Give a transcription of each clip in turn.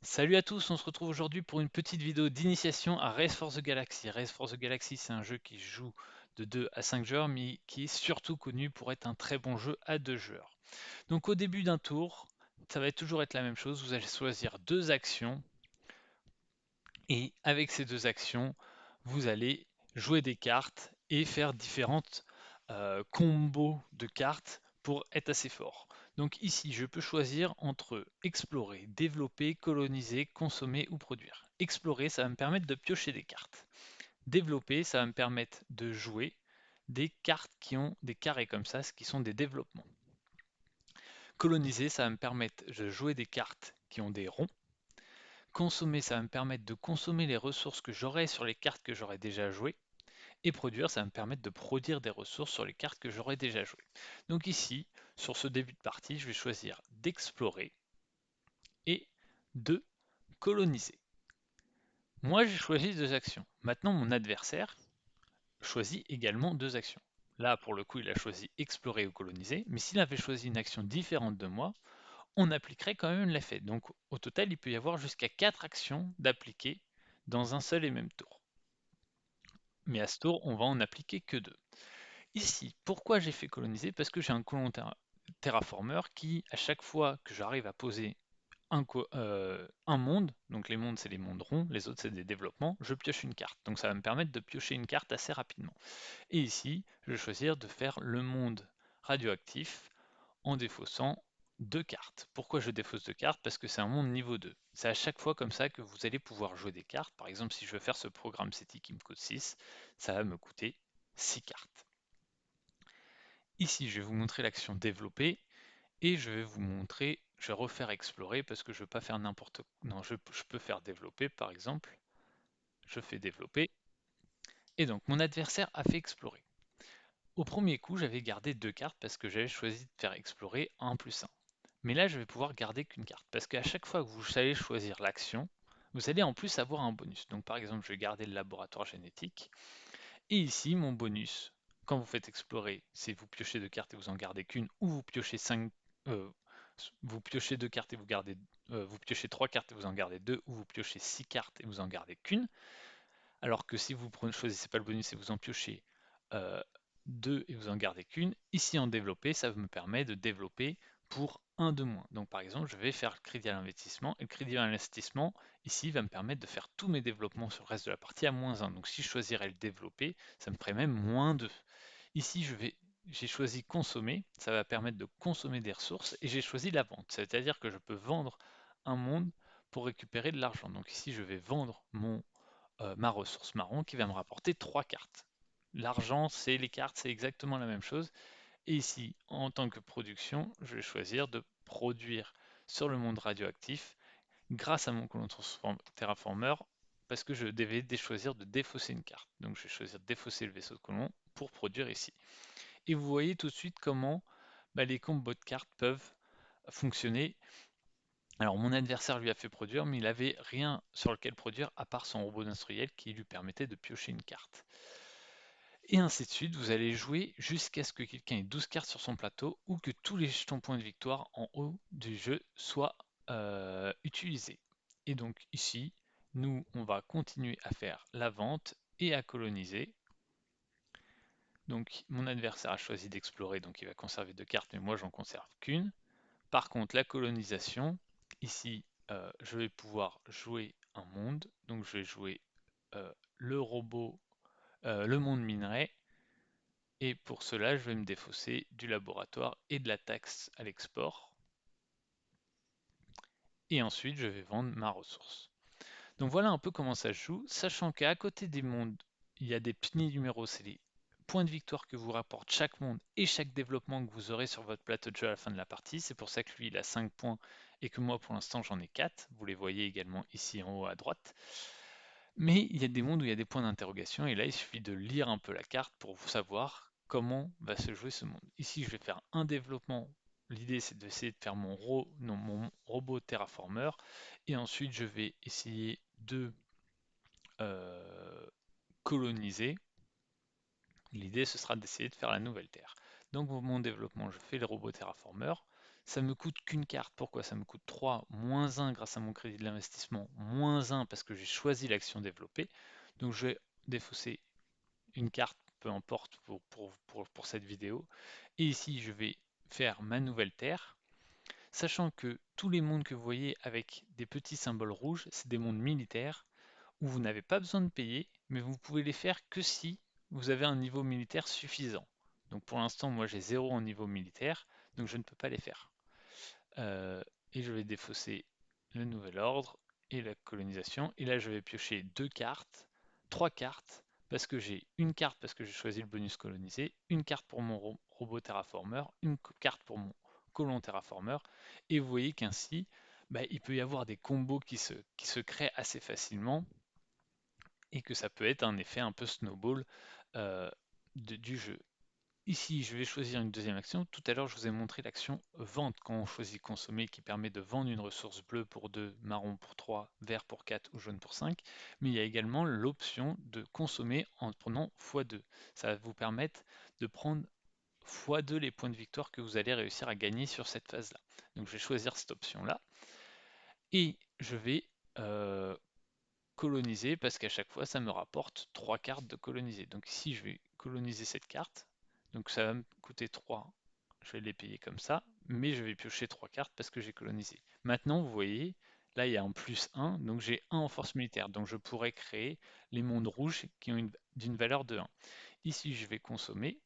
Salut à tous, on se retrouve aujourd'hui pour une petite vidéo d'initiation à Race for the Galaxy. Race for the Galaxy, c'est un jeu qui joue de 2 à 5 joueurs, mais qui est surtout connu pour être un très bon jeu à 2 joueurs. Donc au début d'un tour, ça va toujours être la même chose, vous allez choisir deux actions, et avec ces deux actions, vous allez jouer des cartes et faire différentes combos de cartes pour être assez fort. Donc ici, je peux choisir entre explorer, développer, coloniser, consommer ou produire. Explorer, ça va me permettre de piocher des cartes. Développer, ça va me permettre de jouer des cartes qui ont des carrés comme ça, ce qui sont des développements. Coloniser, ça va me permettre de jouer des cartes qui ont des ronds. Consommer, ça va me permettre de consommer les ressources que j'aurai sur les cartes que j'aurai déjà jouées. Et produire, ça va me permettre de produire des ressources sur les cartes que j'aurai déjà jouées. Donc ici, sur ce début de partie, je vais choisir d'explorer et de coloniser. Moi, j'ai choisi deux actions. Maintenant, mon adversaire choisit également deux actions. Là, pour le coup, il a choisi explorer ou coloniser, mais s'il avait choisi une action différente de moi, on appliquerait quand même l'effet. Donc au total, il peut y avoir jusqu'à 4 actions d'appliquer dans un seul et même tour. Mais à ce tour, on va en appliquer que deux. Ici, pourquoi j'ai fait coloniser? Parce que j'ai un colon terraformer qui, à chaque fois que j'arrive à poser un monde, donc les mondes c'est les mondes ronds, les autres c'est des développements, je pioche une carte. Donc ça va me permettre de piocher une carte assez rapidement. Et ici, je vais choisir de faire le monde radioactif en défaussant deux cartes. Pourquoi je défausse deux cartes? Parce que c'est un monde niveau 2. C'est à chaque fois comme ça que vous allez pouvoir jouer des cartes. Par exemple, si je veux faire ce programme SETI qui me coûte 6, ça va me coûter 6 cartes. Ici, je vais vous montrer l'action développer et je vais vous montrer, je vais refaire explorer parce que je ne veux pas faire n'importe quoi. Non, je peux faire développer par exemple. Je fais développer et donc mon adversaire a fait explorer. Au premier coup, j'avais gardé deux cartes parce que j'avais choisi de faire explorer 1 plus 1. Mais là, je vais pouvoir garder qu'une carte parce qu'à chaque fois que vous allez choisir l'action, vous allez en plus avoir un bonus. Donc par exemple, je vais garder le laboratoire génétique et ici, mon bonus, quand vous faites explorer, c'est vous piochez deux cartes et vous en gardez qu'une, ou vous piochez vous piochez deux cartes et vous piochez trois cartes et vous en gardez deux, ou vous piochez six cartes et vous en gardez qu'une. Alors que si vous choisissez pas le bonus et vous en piochez euh, deux et vous en gardez qu'une, ici en développer, ça me permet de développer pour un de moins. Donc par exemple, je vais faire le crédit à l'investissement, et le crédit à l'investissement, ici, va me permettre de faire tous mes développements sur le reste de la partie à moins 1. Donc si je choisirais le développer, ça me ferait même moins 2. Ici, j'ai choisi consommer, ça va permettre de consommer des ressources, et j'ai choisi la vente, c'est-à-dire que je peux vendre un monde pour récupérer de l'argent. Donc ici, je vais vendre ma ressource marron qui va me rapporter 3 cartes. L'argent, c'est les cartes, c'est exactement la même chose. Et ici, en tant que production, je vais choisir de produire sur le monde radioactif grâce à mon colon terraformer parce que je devais choisir de défausser une carte. Donc je vais choisir de défausser le vaisseau de colon pour produire ici. Et vous voyez tout de suite comment les combos de cartes peuvent fonctionner. Alors mon adversaire lui a fait produire, mais il n'avait rien sur lequel produire à part son robot industriel qui lui permettait de piocher une carte. Et ainsi de suite, vous allez jouer jusqu'à ce que quelqu'un ait 12 cartes sur son plateau ou que tous les jetons points de victoire en haut du jeu soient utilisés. Et donc ici, nous, on va continuer à faire la vente et à coloniser. Donc mon adversaire a choisi d'explorer, donc il va conserver deux cartes, mais moi j'en conserve qu'une. Par contre, la colonisation, ici, je vais pouvoir jouer un monde. Donc je vais jouer le robot, le monde minerai. Et pour cela, je vais me défausser du laboratoire et de la taxe à l'export. Et ensuite, je vais vendre ma ressource. Donc voilà un peu comment ça se joue, sachant qu'à côté des mondes, il y a des petits numéros, c'est les points de victoire que vous rapporte chaque monde et chaque développement que vous aurez sur votre plateau de jeu à la fin de la partie. C'est pour ça que lui, il a 5 points et que moi, pour l'instant, j'en ai 4. Vous les voyez également ici en haut à droite. Mais il y a des mondes où il y a des points d'interrogation et là, il suffit de lire un peu la carte pour savoir comment va se jouer ce monde. Ici, je vais faire un développement. L'idée, c'est d'essayer de faire mon robot terraformer et ensuite, je vais essayer de euh, coloniser. L'idée, ce sera d'essayer de faire la nouvelle Terre. Donc, mon développement, je fais le robot terraformer. Ça me coûte qu'une carte. Pourquoi? Ça me coûte 3 moins 1 grâce à mon crédit de l'investissement, moins 1 parce que j'ai choisi l'action développée. Donc je vais défausser une carte, peu importe pour cette vidéo. Et ici, je vais faire ma nouvelle terre, sachant que tous les mondes que vous voyez avec des petits symboles rouges, c'est des mondes militaires où vous n'avez pas besoin de payer, mais vous pouvez les faire que si vous avez un niveau militaire suffisant. Donc pour l'instant, moi j'ai 0 en niveau militaire, donc je ne peux pas les faire. Euh, et je vais défausser le nouvel ordre et la colonisation. Et là, je vais piocher 3 cartes, parce que j'ai une carte parce que j'ai choisi le bonus colonisé, une carte pour mon robot terraformer, une carte pour mon colon terraformer. Et vous voyez qu'ainsi, bah, il peut y avoir des combos qui se créent assez facilement et que ça peut être un effet un peu snowball euh, du jeu. Ici, je vais choisir une deuxième action. Tout à l'heure, je vous ai montré l'action vente quand on choisit consommer qui permet de vendre une ressource bleue pour 2, marron pour 3, vert pour 4 ou jaune pour 5. Mais il y a également l'option de consommer en prenant x2. Ça va vous permettre de prendre x2 les points de victoire que vous allez réussir à gagner sur cette phase-là. Donc je vais choisir cette option-là et je vais coloniser parce qu'à chaque fois ça me rapporte 3 cartes de coloniser. Donc ici je vais coloniser cette carte, donc ça va me coûter 3, je vais les payer comme ça, mais je vais piocher 3 cartes parce que j'ai colonisé. Maintenant vous voyez, là il y a un plus 1, donc j'ai 1 en force militaire, donc je pourrais créer les mondes rouges qui ont d'une valeur de 1. Ici je vais consommer,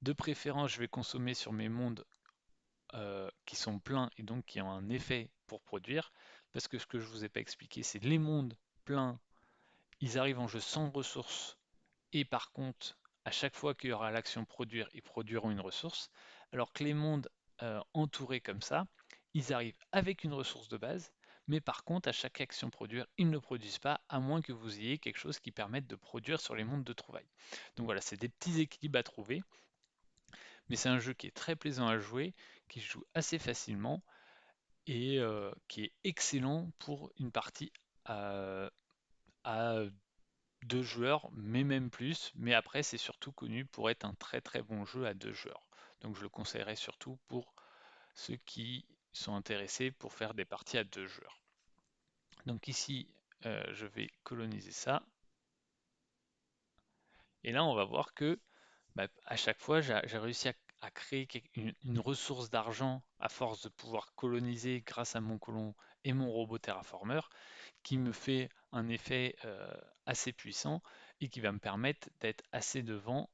de préférence je vais consommer sur mes mondes qui sont pleins et donc qui ont un effet pour produire, parce que ce que je vous ai pas expliqué c'est les mondes pleins, ils arrivent en jeu sans ressources et par contre, à chaque fois qu'il y aura l'action produire, ils produiront une ressource. Alors que les mondes entourés comme ça, ils arrivent avec une ressource de base, mais par contre, à chaque action produire, ils ne produisent pas, à moins que vous ayez quelque chose qui permette de produire sur les mondes de trouvailles. Donc voilà, c'est des petits équilibres à trouver, mais c'est un jeu qui est très plaisant à jouer, qui se joue assez facilement et qui est excellent pour une partie à 2 joueurs, mais même plus. Mais après, c'est surtout connu pour être un très très bon jeu à 2 joueurs. Donc je le conseillerais surtout pour ceux qui sont intéressés pour faire des parties à 2 joueurs. Donc ici, je vais coloniser ça. Et là, on va voir que bah, à chaque fois, j'ai réussi à créer une ressource d'argent à force de pouvoir coloniser grâce à mon colon et mon robot terraformer, qui me fait un effet assez puissant et qui va me permettre d'être assez devant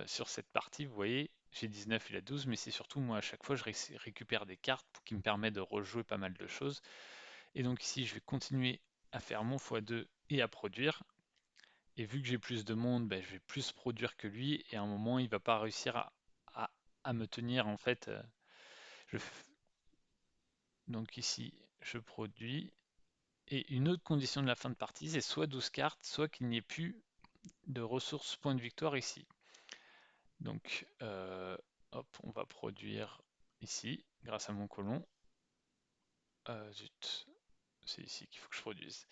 sur cette partie. Vous voyez, j'ai 19, il a 12, mais c'est surtout moi à chaque fois je récupère des cartes pour qui me permet de rejouer pas mal de choses. Et donc ici, je vais continuer à faire mon x2 et à produire. Et vu que j'ai plus de monde, ben, je vais plus produire que lui. Et à un moment, il va pas réussir à- à me tenir en fait. Je f- Donc ici, je produis. Et une autre condition de la fin de partie, c'est soit 12 cartes, soit qu'il n'y ait plus de ressources points de victoire ici. Donc, hop, on va produire ici, grâce à mon colon. Zut, c'est ici qu'il faut que je produise.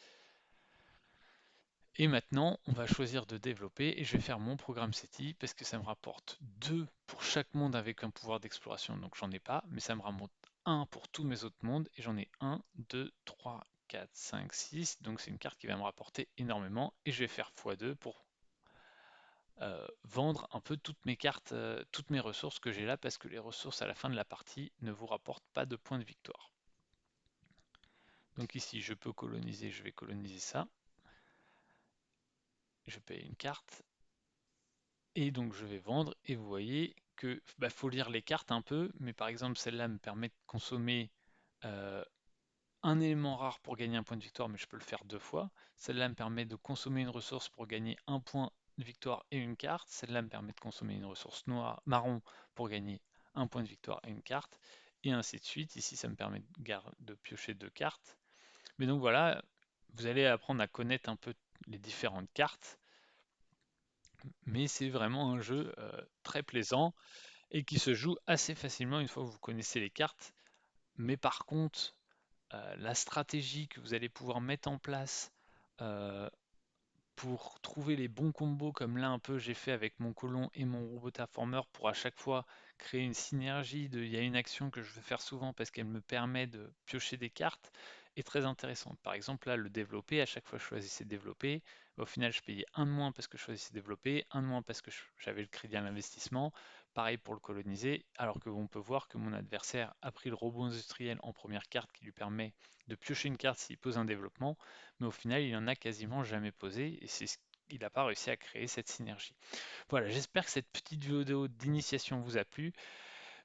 Et maintenant, on va choisir de développer et je vais faire mon programme SETI parce que ça me rapporte 2 pour chaque monde avec un pouvoir d'exploration, donc j'en ai pas, mais ça me rapporte 1 pour tous mes autres mondes et j'en ai 1, 2, 3, 4, 5, 6, donc c'est une carte qui va me rapporter énormément et je vais faire x2 pour vendre un peu toutes mes cartes, toutes mes ressources que j'ai là parce que les ressources à la fin de la partie ne vous rapportent pas de points de victoire. Donc ici je peux coloniser, je vais coloniser ça. Je paye une carte et donc je vais vendre et vous voyez que bah, faut lire les cartes un peu, mais par exemple celle-là me permet de consommer euh, un élément rare pour gagner un point de victoire, mais je peux le faire 2 fois. Celle-là me permet de consommer une ressource pour gagner un point de victoire et une carte. Celle-là me permet de consommer une ressource noire, marron pour gagner un point de victoire et une carte, et ainsi de suite. Ici, ça me permet de piocher 2 cartes. Mais donc voilà, vous allez apprendre à connaître un peu les différentes cartes, mais c'est vraiment un jeu très plaisant et qui se joue assez facilement une fois que vous connaissez les cartes. Mais par contre, la stratégie que vous allez pouvoir mettre en place pour trouver les bons combos, comme là un peu j'ai fait avec mon colon et mon robot terraformeur, pour à chaque fois créer une synergie il y a une action que je veux faire souvent parce qu'elle me permet de piocher des cartes, est très intéressante. Par exemple là, le développer, à chaque fois je choisissais développer, au final je payais un de moins parce que je choisissais développer, un de moins parce que j'avais le crédit à l'investissement, pareil pour le coloniser, alors que on peut voir que mon adversaire a pris le robot industriel en première carte qui lui permet de piocher une carte s'il pose un développement, mais au final, il en a quasiment jamais posé et il n'a pas réussi à créer cette synergie. Voilà, j'espère que cette petite vidéo d'initiation vous a plu.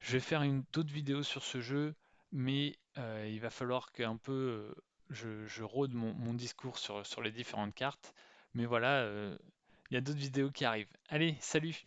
Je vais faire une d'autres vidéos sur ce jeu, mais il va falloir qu'un peu je rôde mon discours sur les différentes cartes. Mais voilà, il y a d'autres vidéos qui arrivent. Allez, salut!